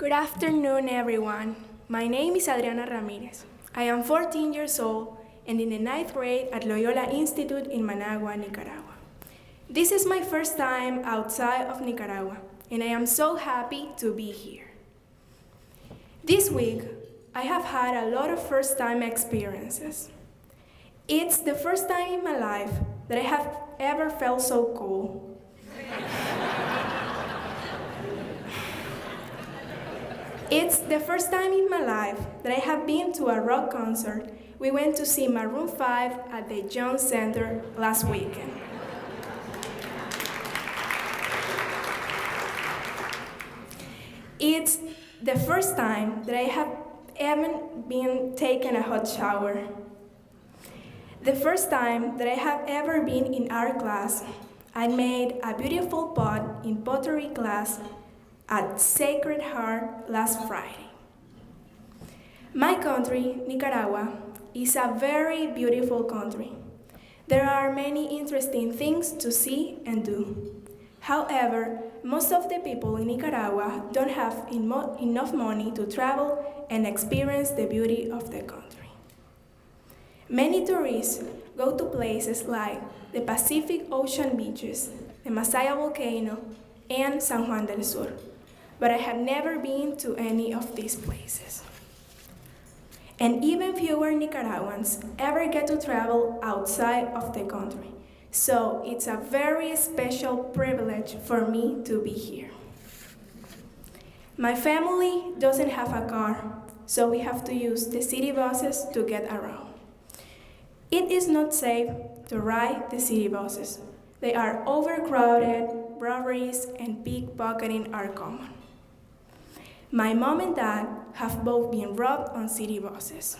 Good afternoon, everyone. My name is Adriana Ramirez. I am 14 years old and in the 9th grade at Loyola Institute in Managua, Nicaragua. This is my first time outside of Nicaragua, and I am so happy to be here. This week, I have had a lot of first-time experiences. It's the first time in my life that I have ever felt so cool. It's the first time in my life that I have been to a rock concert. We went to see Maroon 5 at the Jones Center last weekend. It's the first time that I have ever been taking a hot shower. The first time that I have ever been in art class. I made a beautiful pot in pottery class at Sacred Heart last Friday. My country, Nicaragua, is a very beautiful country. There are many interesting things to see and do. However, most of the people in Nicaragua don't have enough money to travel and experience the beauty of the country. Many tourists go to places like the Pacific Ocean beaches, the Masaya volcano, and San Juan del Sur, but I have never been to any of these places. And even fewer Nicaraguans ever get to travel outside of the country, so it's a very special privilege for me to be here. My family doesn't have a car, so we have to use the city buses to get around. It is not safe to ride the city buses. They are overcrowded, robberies, and pickpocketing are common. My mom and dad have both been robbed on city buses.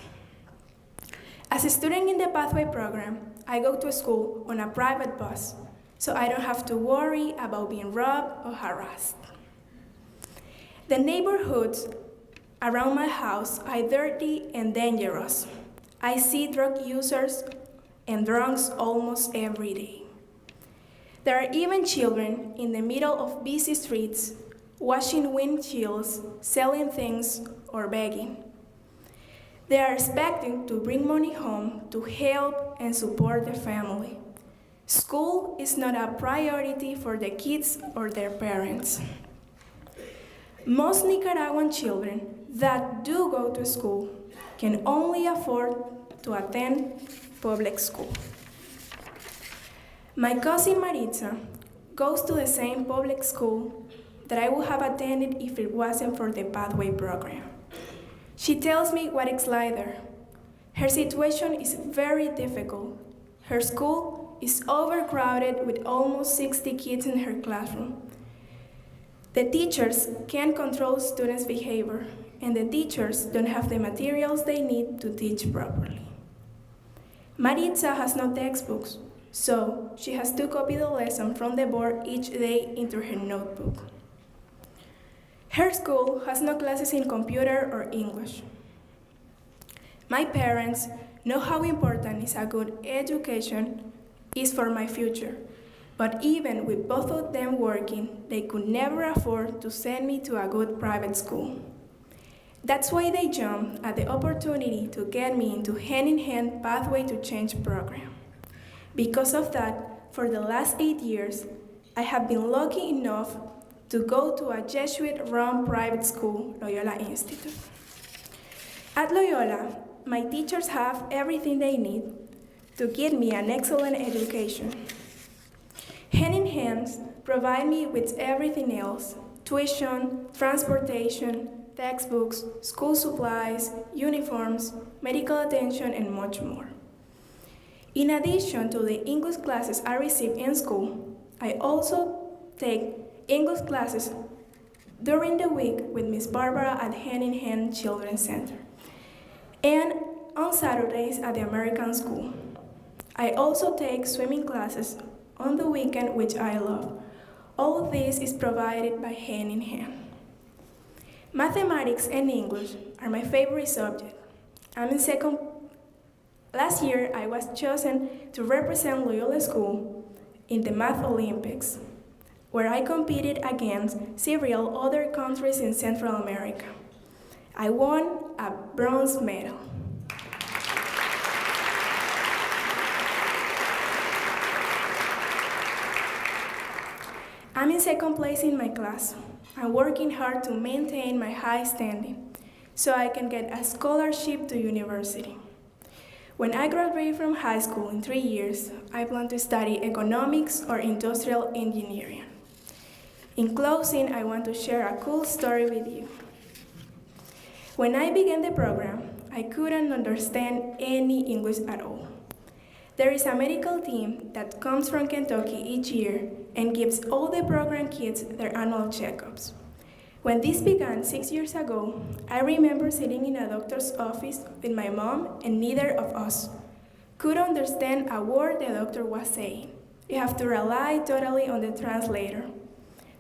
As a student in the Pathway program, I go to school on a private bus, so I don't have to worry about being robbed or harassed. The neighborhoods around my house are dirty and dangerous. I see drug users and drunks almost every day. There are even children in the middle of busy streets washing windshields, selling things, or begging. They are expecting to bring money home to help and support their family. School is not a priority for the kids or their parents. Most Nicaraguan children that do go to school can only afford to attend public school. My cousin Maritza goes to the same public school that I would have attended if it wasn't for the Pathway program. She tells me what it's like there. Her situation is very difficult. Her school is overcrowded with almost 60 kids in her classroom. The teachers can't control students' behavior, and the teachers don't have the materials they need to teach properly. Maritza has no textbooks, so she has to copy the lesson from the board each day into her notebook. Her school has no classes in computer or English. My parents know how important is a good education is for my future, but even with both of them working, they could never afford to send me to a good private school. That's why they jumped at the opportunity to get me into hand-in-hand Pathway to Change program. Because of that, for the last 8 years, I have been lucky enough to go to a Jesuit-run private school, Loyola Institute. At Loyola, my teachers have everything they need to give me an excellent education. Hand in Hand provide me with everything else: tuition, transportation, textbooks, school supplies, uniforms, medical attention, and much more. In addition to the English classes I receive in school, I also take English classes during the week with Miss Barbara at Hand in Hand Children's Center, and on Saturdays at the American School. I also take swimming classes on the weekend, which I love. All of this is provided by Hand in Hand. Mathematics and English are my favorite subject. I'm in second. Last year, I was chosen to represent Loyola School in the Math Olympics. where I competed against several other countries in Central America. I won a bronze medal. I'm in second place in my class. I'm working hard to maintain my high standing so I can get a scholarship to university. When I graduate from high school in 3 years, I plan to study economics or industrial engineering. In closing, I want to share a cool story with you. When I began the program, I couldn't understand any English at all. There is a medical team that comes from Kentucky each year and gives all the program kids their annual checkups. When this began 6 years ago, I remember sitting in a doctor's office with my mom, and neither of us could understand a word the doctor was saying. You have to rely totally on the translator.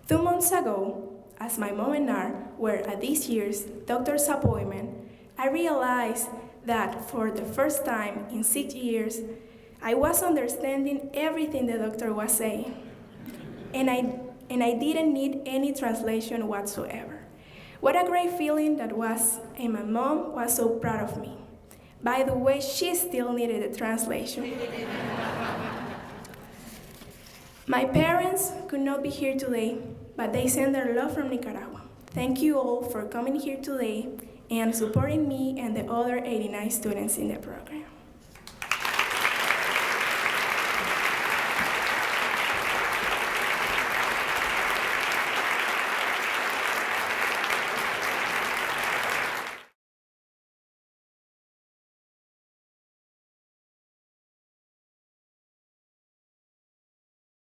2 months ago, as my mom and I were at this year's doctor's appointment, I realized that for the first time in 6 years, I was understanding everything the doctor was saying, and I didn't need any translation whatsoever. What a great feeling that was, and my mom was so proud of me. By the way, she still needed a translation. My parents could not be here today, but they send their love from Nicaragua. Thank you all for coming here today and supporting me and the other 89 students in the program.